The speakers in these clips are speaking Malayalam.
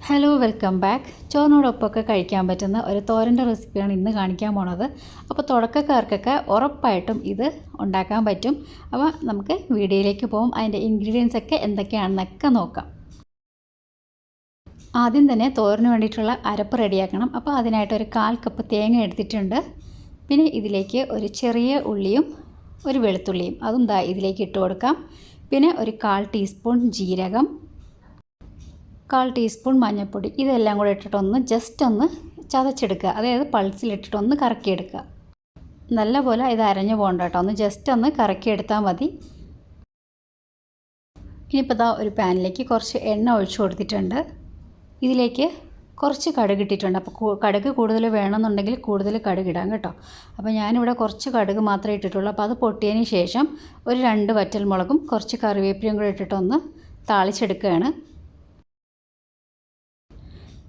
Hello welcome back. ചോറിനോടൊപ്പമൊക്കെ കഴിക്കാൻ പറ്റുന്ന ഒരു തോരൻ്റെ റെസിപ്പിയാണ് ഇന്ന് കാണിക്കാൻ പോണത്. അപ്പോൾ തുടക്കക്കാർക്കൊക്കെ ഉറപ്പായിട്ടും ഇത് ഉണ്ടാക്കാൻ പറ്റും. അപ്പോൾ നമുക്ക് വീഡിയോയിലേക്ക് പോകും. അതിൻ്റെ ഇൻഗ്രീഡിയൻസ് ഒക്കെ എന്തൊക്കെയാണെന്നൊക്കെ നോക്കാം. ആദ്യം തന്നെ തോരന് വേണ്ടിയിട്ടുള്ള അരപ്പ് റെഡിയാക്കണം. അപ്പോൾ അതിനായിട്ട് ഒരു 1/4 കപ്പ് തേങ്ങ എടുത്തിട്ടുണ്ട്. പിന്നെ ഇതിലേക്ക് ഒരു ചെറിയ ഉള്ളിയും ഒരു വെളുത്തുള്ളിയും അതും ഇതിലേക്ക് ഇട്ട് കൊടുക്കാം. പിന്നെ ഒരു 1/4 ടീസ്പൂൺ ജീരകം, 1/4 ടീസ്പൂൺ മഞ്ഞൾപ്പൊടി, ഇതെല്ലാം കൂടെ ഇട്ടിട്ടൊന്ന് ജസ്റ്റ് ഒന്ന് ചതച്ചെടുക്കുക. അതായത് പൾസിലിട്ടിട്ടൊന്ന് കറക്കിയെടുക്കുക. നല്ലപോലെ ഇത് അരഞ്ഞു പോകണ്ട കേട്ടോ, ഒന്ന് ജസ്റ്റ് ഒന്ന് കറക്കിയെടുത്താൽ മതി. ഇനിയിപ്പോൾ ഒരു പാനിലേക്ക് കുറച്ച് എണ്ണ ഒഴിച്ചു കൊടുത്തിട്ടുണ്ട്. ഇതിലേക്ക് കുറച്ച് കടുക് ഇട്ടിട്ടുണ്ട്. അപ്പോൾ കടുക് കൂടുതൽ വേണമെന്നുണ്ടെങ്കിൽ കൂടുതൽ കടുക് ഇടാം കേട്ടോ. അപ്പോൾ ഞാനിവിടെ കുറച്ച് കടുക് മാത്രമേ ഇട്ടിട്ടുള്ളൂ. അപ്പോൾ അത് പൊട്ടിയതിന് ശേഷം ഒരു 2 വറ്റൽമുളകും കുറച്ച് കറിവേപ്പിലയും കൂടെ ഇട്ടിട്ടൊന്ന് താളിച്ചെടുക്കുകയാണ്.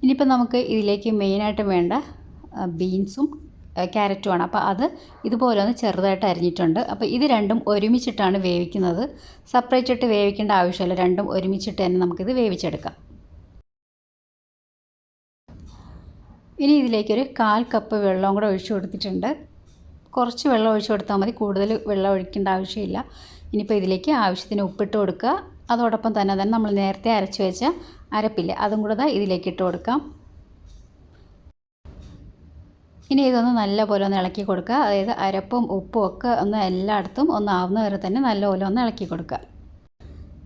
ഇനിയിപ്പോൾ നമുക്ക് ഇതിലേക്ക് മെയിനായിട്ട് വേണ്ട ബീൻസും ക്യാരറ്റുമാണ്. അപ്പോൾ അത് ഇതുപോലെ ഒന്ന് ചെറുതായിട്ട് അരിഞ്ഞിട്ടുണ്ട്. അപ്പോൾ ഇത് രണ്ടും ഒരുമിച്ചിട്ടാണ് വേവിക്കുന്നത്. സെപ്പറേറ്റ് ഇട്ട് വേവിക്കേണ്ട ആവശ്യമില്ല, രണ്ടും ഒരുമിച്ചിട്ട് തന്നെ നമുക്കിത് വേവിച്ചെടുക്കാം. ഇനി ഇതിലേക്കൊരു 1/4 കപ്പ് വെള്ളവും കൂടെ ഒഴിച്ചു കൊടുത്തിട്ടുണ്ട്. കുറച്ച് വെള്ളം ഒഴിച്ചു കൊടുത്താൽ മതി, കൂടുതൽ വെള്ളം ഒഴിക്കേണ്ട ആവശ്യമില്ല. ഇനിയിപ്പോൾ ഇതിലേക്ക് ആവശ്യത്തിന് ഉപ്പിട്ട് കൊടുക്കുക. അതോടൊപ്പം തന്നെ നമ്മൾ നേരത്തെ അരച്ച് വെച്ച അരപ്പില്ലേ, അതും കൂടെ ഇതിലേക്ക് ഇട്ട് കൊടുക്കാം. ഇനി ഇതൊന്ന് നല്ലപോലെ ഒന്ന് ഇളക്കി കൊടുക്കുക. അതായത് അരപ്പും ഉപ്പും ഒക്കെ ഒന്ന് എല്ലായിടത്തും ഒന്ന് ആവുന്ന വരെ തന്നെ നല്ലപോലെ ഒന്ന് ഇളക്കി കൊടുക്കുക.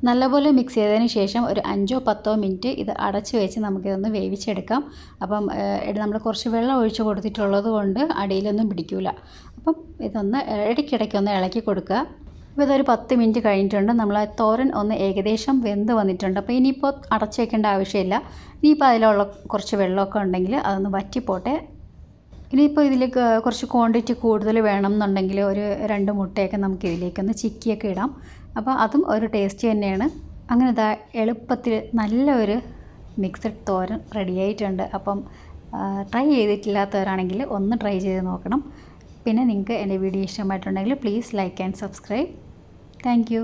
നല്ലപോലെ മിക്സ് ചെയ്തതിന് ശേഷം ഒരു 5-10 മിനിറ്റ് ഇത് അടച്ച് വെച്ച് നമുക്കിതൊന്ന് വേവിച്ചെടുക്കാം. അപ്പം നമ്മൾ കുറച്ച് വെള്ളം ഒഴിച്ച് കൊടുത്തിട്ടുള്ളത് കൊണ്ട് അടിയിലൊന്നും പിടിക്കില്ല. അപ്പം ഇതൊന്ന് ഇടയ്ക്കിടയ്ക്കൊന്ന് ഇളക്കി കൊടുക്കുക. അപ്പോൾ ഇതൊരു 10 മിനിറ്റ് കഴിഞ്ഞിട്ടുണ്ട്. നമ്മൾ തോരൻ ഒന്ന് ഏകദേശം വെന്ത് വന്നിട്ടുണ്ട്. അപ്പോൾ ഇനിയിപ്പോൾ അടച്ചു വയ്ക്കേണ്ട ആവശ്യമില്ല. ഇനിയിപ്പോൾ അതിലുള്ള കുറച്ച് വെള്ളമൊക്കെ ഉണ്ടെങ്കിൽ അതൊന്ന് വറ്റിപ്പോട്ടെ. ഇനിയിപ്പോൾ ഇതിലേക്ക് കുറച്ച് ക്വാണ്ടിറ്റി കൂടുതൽ വേണം എന്നുണ്ടെങ്കിൽ ഒരു 2 മുട്ടയൊക്കെ നമുക്ക് ഇതിലേക്കൊന്ന് ചിക്കിയൊക്കെ ഇടാം. അപ്പോൾ അതും ഒരു ടേസ്റ്റ് തന്നെയാണ്. അങ്ങനെ എളുപ്പത്തിൽ നല്ലൊരു മിക്സഡ് തോരൻ റെഡിയായിട്ടുണ്ട്. അപ്പം ട്രൈ ചെയ്തിട്ടില്ലാത്തവരാണെങ്കിൽ ഒന്ന് ട്രൈ ചെയ്ത് നോക്കണം. പിന്നെ നിങ്ങൾക്ക് എൻ്റെ വീഡിയോ ഇഷ്ടമായിട്ടുണ്ടെങ്കിൽ please like and subscribe. Thank you.